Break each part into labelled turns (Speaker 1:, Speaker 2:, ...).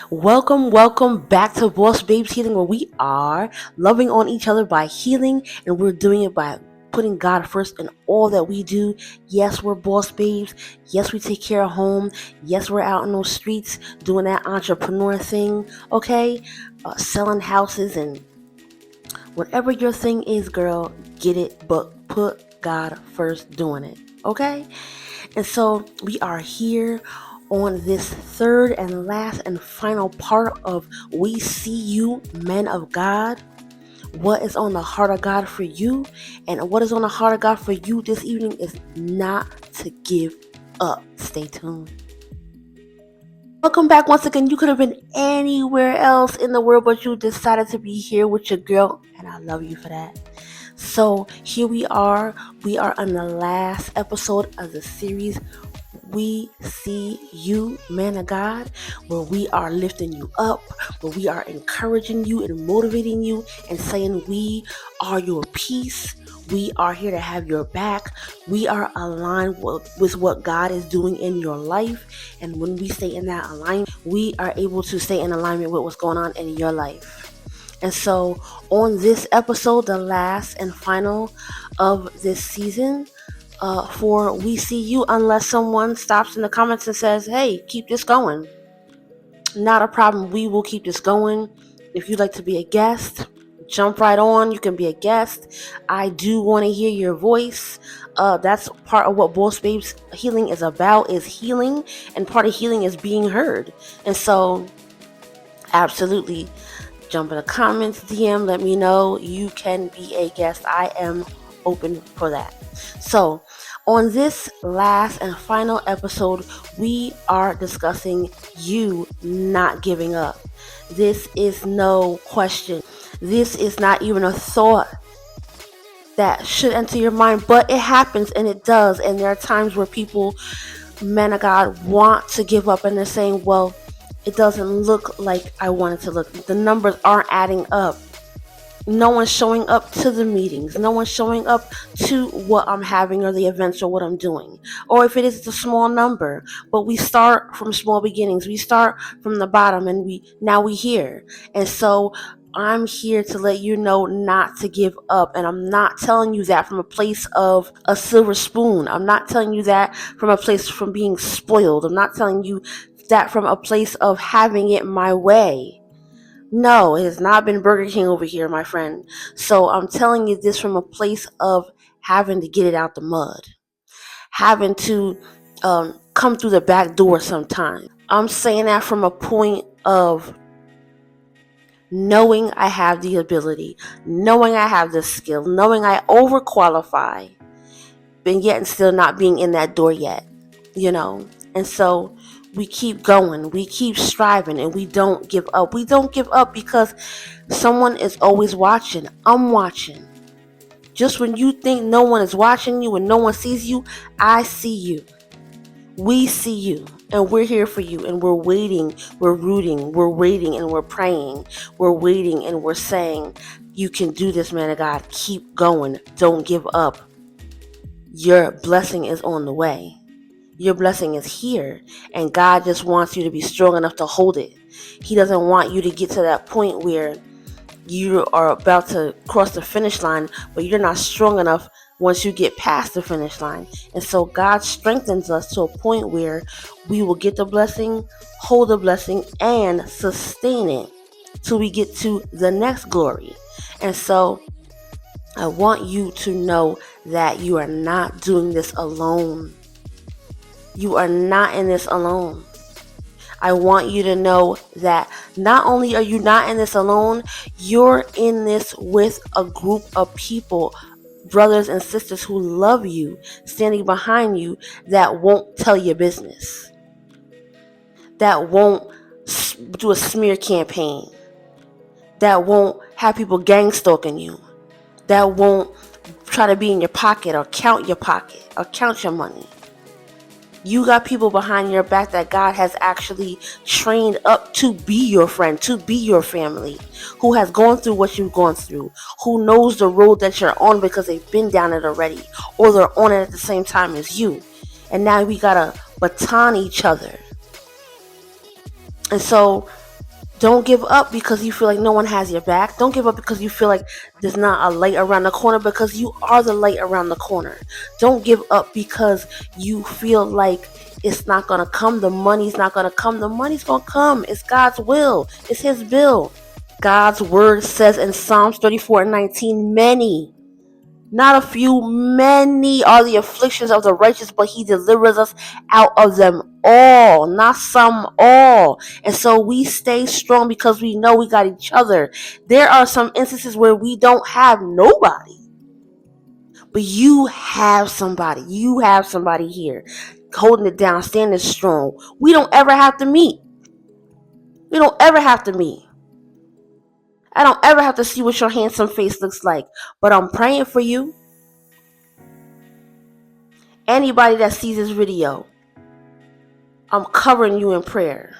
Speaker 1: Welcome back to Boss Babes Healing, where we are loving on each other by healing, and we're doing it by putting God first in all that we do. Yes, we're boss babes. Yes, we take care of home. Yes, we're out in those streets doing that entrepreneur thing, okay? Selling houses and whatever your thing is, girl, get it, but put God first doing it, okay? And so we are here on this third and last and final part of We See You, Men of God. What is on the heart of God for you? And what is on the heart of God for you this evening is not to give up. Stay tuned. Welcome back once again. You could have been anywhere else in the world, but you decided to be here with your girl, and I love you for that. So here we are. We are on the last episode of the series We See You, Man of God, where we are lifting you up, where we are encouraging you and motivating you and saying we are your peace. We are here to have your back. We are aligned with what God is doing in your life. And when we stay in that alignment, we are able to stay in alignment with what's going on in your life. And so on this episode, the last and final of this season, for We See You, unless someone stops in the comments and says, hey, keep this going. Not a problem. We will keep this going. If you'd like to be a guest, jump right on. You can be a guest. I do want to hear your voice. That's part of what Boss Babes Healing is about, is healing. And part of healing is being heard. And so, absolutely, jump in the comments, DM, let me know. You can be a guest. I am open for that. So, on this last and final episode, we are discussing you not giving up. This is no question. This is not even a thought that should enter your mind, but it happens and it does. And there are times where people, men of God, want to give up and they're saying, well, it doesn't look like I want it to look. The numbers aren't adding up. No one's showing up to the meetings. No one's showing up to what I'm having or the events or what I'm doing. Or if it is, it's a small number. But we start from small beginnings. We start from the bottom and we here. And so I'm here to let you know not to give up. And I'm not telling you that from a place of a silver spoon. I'm not telling you that from a place from being spoiled. I'm not telling you that from a place of having it my way. No, it has not been Burger King over here, my friend. So I'm telling you this from a place of having to get it out the mud. Having to come through the back door sometimes. I'm saying that from a point of knowing I have the ability, knowing I have the skill, knowing I overqualify, but yet and still not being in that door yet, And so we keep going, we keep striving, and we don't give up. We don't give up because someone is always watching. I'm watching. Just when you think no one is watching you and no one sees you, I see you. We see you, and we're here for you, and we're waiting, we're rooting, we're waiting, and we're praying. We're waiting, and we're saying, you can do this, man of God. Keep going. Don't give up. Your blessing is on the way. Your blessing is here, and God just wants you to be strong enough to hold it. He doesn't want you to get to that point where you are about to cross the finish line, but you're not strong enough once you get past the finish line. And so God strengthens us to a point where we will get the blessing, hold the blessing, and sustain it till we get to the next glory. And so I want you to know that you are not doing this alone. You are not in this alone. I want you to know that not only are you not in this alone, you're in this with a group of people, brothers and sisters who love you, standing behind you, that won't tell your business, that won't do a smear campaign, that won't have people gang stalking you, that won't try to be in your pocket or count your money. You got people behind your back that God has actually trained up to be your friend, to be your family, who has gone through what you've gone through, who knows the road that you're on because they've been down it already, or they're on it at the same time as you. And now we gotta baton each other. And so Don't give up because you feel like no one has your back. Don't give up because you feel like there's not a light around the corner, because you are the light around the corner. Don't give up because you feel like it's not going to come. The money's not going to come. The money's going to come. It's God's will. It's His bill. God's word says in Psalms 34:19, many, not a few, many are the afflictions of the righteous, but He delivers us out of them all. Not some, all. And so we stay strong because we know we got each other. There are some instances where we don't have nobody, but you have somebody. You have somebody here holding it down, standing strong. We don't ever have to meet. We don't ever have to meet. I don't ever have to see what your handsome face looks like, but I'm praying for you. Anybody that sees this video, I'm covering you in prayer.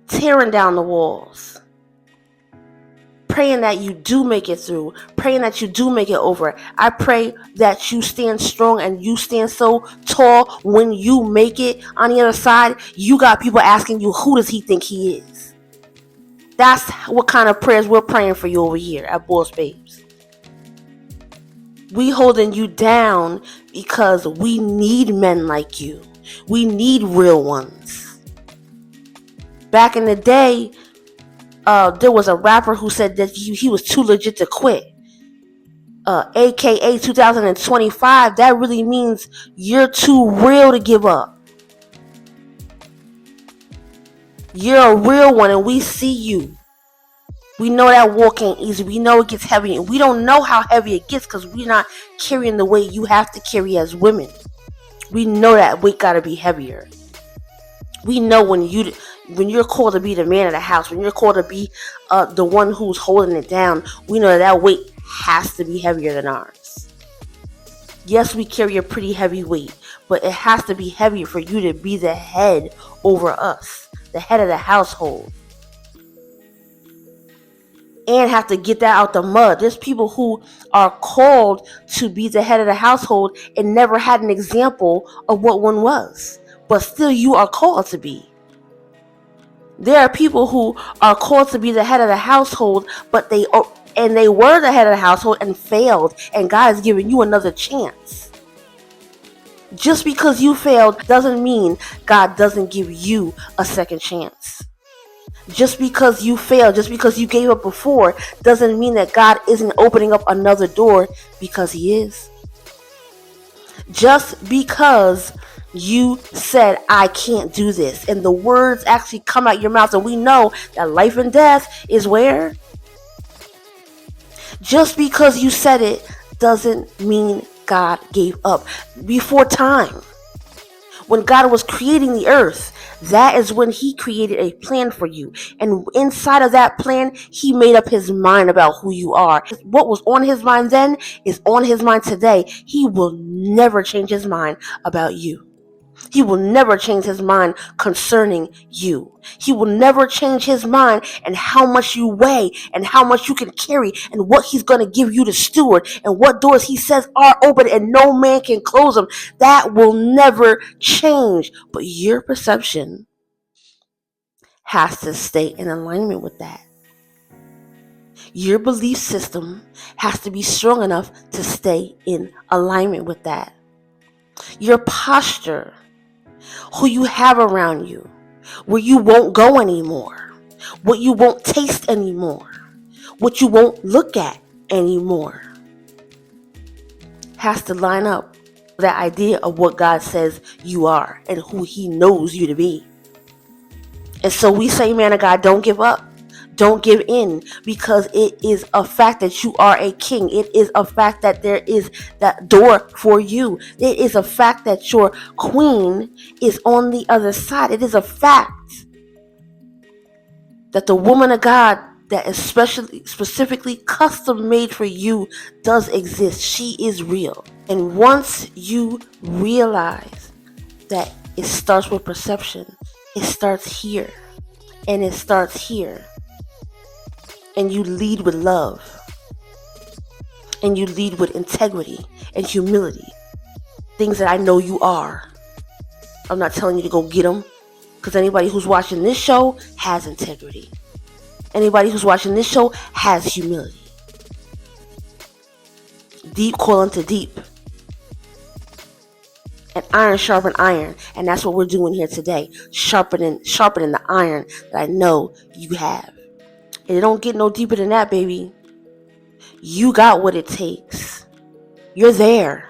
Speaker 1: Tearing down the walls. Praying that you do make it through. Praying that you do make it over. I pray that you stand strong and you stand so tall when you make it on the other side. You got people asking you, who does he think he is? That's what kind of prayers we're praying for you over here at Boss Babes. We holding you down because we need men like you. We need real ones. Back in the day, there was a rapper who said that he was too legit to quit. AKA 2025, that really means you're too real to give up. You're a real one and we see you. We know that walk ain't easy. We know it gets heavy. And we don't know how heavy it gets because we're not carrying the weight you have to carry as women. We know that weight got to be heavier. We know when you're called to be the man of the house, when you're called to be the one who's holding it down, we know that weight has to be heavier than ours. Yes, we carry a pretty heavy weight, but it has to be heavier for you to be the head over us, the head of the household. And have to get that out the mud. There's people who are called to be the head of the household and never had an example of what one was. But still you are called to be. There are people who are called to be the head of the household, but they were the head of the household and failed. And God has given you another chance. Just because you failed doesn't mean God doesn't give you a second chance. Just because you failed, just because you gave up before, doesn't mean that God isn't opening up another door, because He is. Just because you said, I can't do this, and the words actually come out your mouth, and we know that life and death is where? Just because you said it doesn't mean God gave up. Before time, when God was creating the earth, that is when He created a plan for you. And inside of that plan, He made up His mind about who you are. What was on His mind then is on His mind today. He will never change His mind about you. He will never change His mind concerning you. He will never change His mind and how much you weigh and how much you can carry and what He's going to give you to steward and what doors He says are open and no man can close them. That will never change. But your perception has to stay in alignment with that. Your belief system has to be strong enough to stay in alignment with that. Your posture, who you have around you, where you won't go anymore, what you won't taste anymore, what you won't look at anymore, has to line up with that idea of what God says you are and who He knows you to be. And so we say, man of God, don't give up. Don't give in, because it is a fact that you are a king. It is a fact that there is that door for you. It is a fact that your queen is on the other side. It is a fact that the woman of God that is specifically custom made for you does exist. She is real. And once you realize that it starts with perception, it starts here. And it starts here. And you lead with love. And you lead with integrity and humility. Things that I know you are. I'm not telling you to go get them. Because anybody who's watching this show has integrity. Anybody who's watching this show has humility. Deep calling to deep. And iron sharpen iron. And that's what we're doing here today. Sharpening the iron that I know you have. And it don't get no deeper than that, baby. You got what it takes. You're there.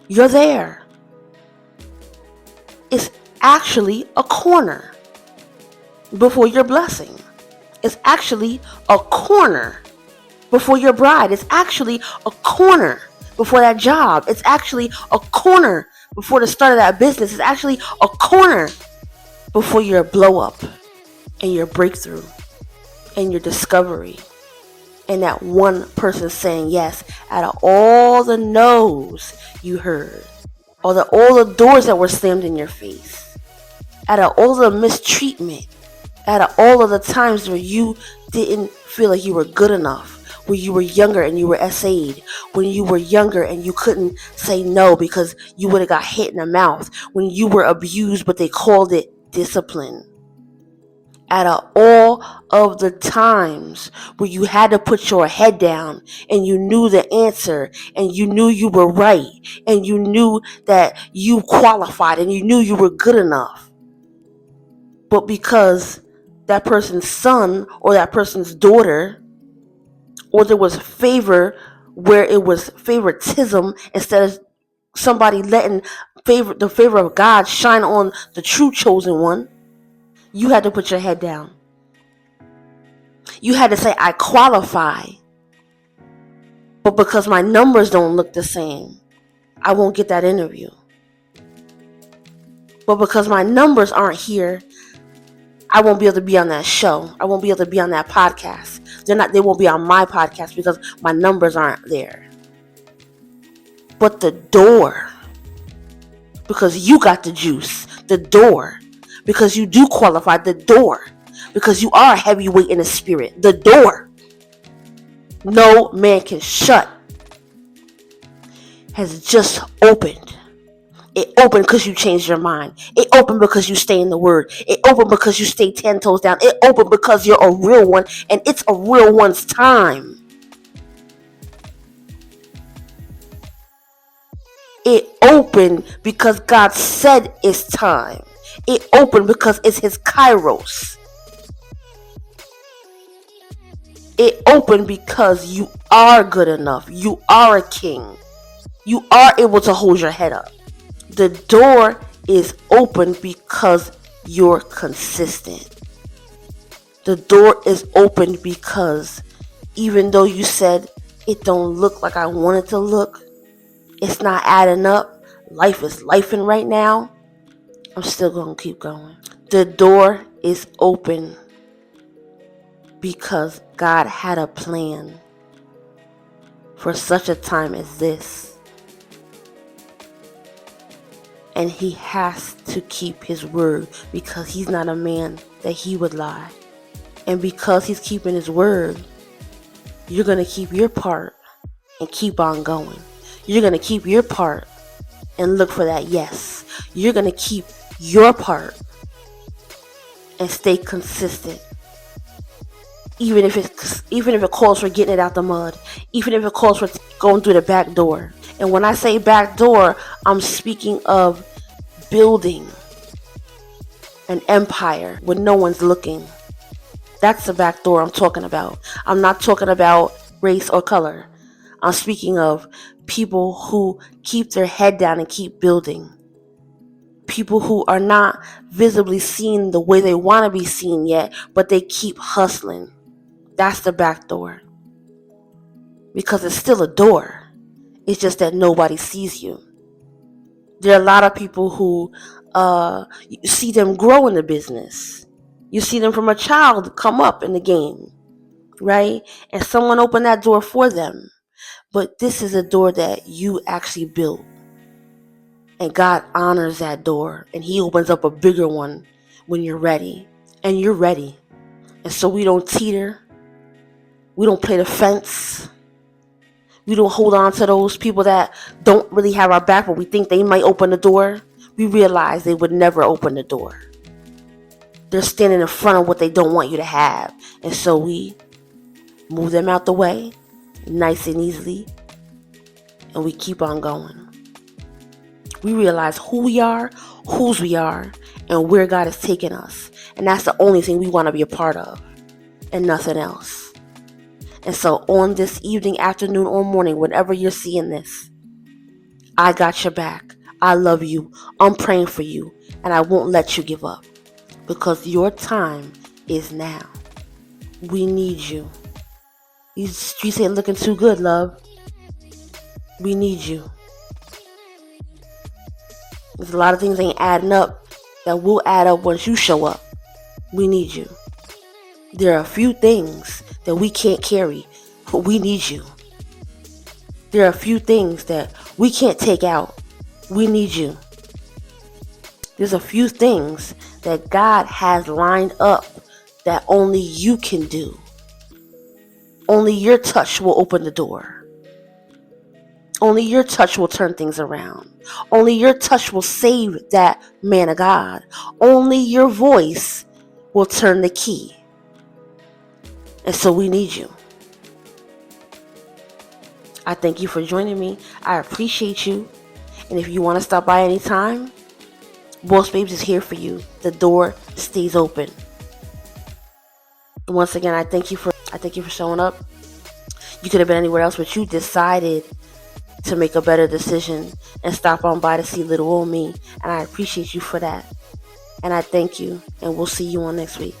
Speaker 1: You're there. It's actually a corner before your blessing. It's actually a corner before your bride. It's actually a corner before that job. It's actually a corner before the start of that business. It's actually a corner before your blow up and your breakthrough and your discovery. And that one person saying yes out of all the no's you heard. Or all the doors that were slammed in your face. Out of all the mistreatment. Out of all of the times where you didn't feel like you were good enough. When you were younger and you were essayed. When you were younger and you couldn't say no because you would have got hit in the mouth. When you were abused but they called it discipline. Out of all of the times where you had to put your head down and you knew the answer and you knew you were right and you knew that you qualified and you knew you were good enough. But because that person's son or that person's daughter, or there was favor where it was favoritism instead of somebody letting the favor of God shine on the true chosen one, you had to put your head down. You had to say, I qualify. But because my numbers don't look the same, I won't get that interview. But because my numbers aren't here, I won't be able to be on that show. I won't be able to be on that podcast. They won't be on my podcast because my numbers aren't there. But the door, because you got the juice, the door, because you do qualify, the door, because you are a heavyweight in the spirit, the door no man can shut, has just opened. It opened because you changed your mind. It opened because you stay in the word. It opened because you stay 10 toes down. It opened because you're a real one and it's a real one's time. It opened because God said it's time. It opened because it's his kairos. It opened because you are good enough. You are a king. You are able to hold your head up. The door is open because you're consistent. The door is open because even though you said it don't look like I want it to look, it's not adding up, life is lifing right now, I'm still going to keep going. The door is open because God had a plan for such a time as this. And he has to keep his word because he's not a man that he would lie. And because he's keeping his word, you're going to keep your part and keep on going. You're going to keep your part and look for that yes. You're going to keep your part and stay consistent. Even if it calls for getting it out the mud. Even if it calls for going through the back door. And when I say back door, I'm speaking of building an empire when no one's looking. That's the back door I'm talking about. I'm not talking about race or color. I'm speaking of people who keep their head down and keep building. People who are not visibly seen the way they want to be seen yet, but they keep hustling. That's the back door. Because it's still a door. It's just that nobody sees you. There are a lot of people who you see them grow in the business. You see them from a child come up in the game, right? And someone opened that door for them. But this is a door that you actually built. And God honors that door. And he opens up a bigger one when you're ready. And you're ready. And so we don't teeter. We don't play the fence. We don't hold on to those people that don't really have our back, but we think they might open the door. we realize they would never open the door. They're standing in front of what they don't want you to have. And so we move them out the way, nice and easily, and we keep on going. We realize who we are, whose we are, and where God has taken us. And that's the only thing we want to be a part of, and nothing else. And so on this evening, afternoon, or morning, whenever you're seeing this, I got your back. I love you. I'm praying for you. And I won't let you give up. Because your time is now. We need you. These streets ain't looking too good, love. We need you. There's a lot of things ain't adding up that will add up once you show up. We need you. There are a few things that we can't carry, but we need you. There are a few things that we can't take out. We need you. There's a few things that God has lined up that only you can do. Only your touch will open the door. Only your touch will turn things around. Only your touch will save that man of God. Only your voice will turn the key. And so we need you. I thank you for joining me. I appreciate you. And if you want to stop by anytime, Boss Babes is here for you. The door stays open. And once again, I thank you for showing up. You could have been anywhere else, but you decided to make a better decision and stop on by to see little old me. And I appreciate you for that. And I thank you. And we'll see you on next week.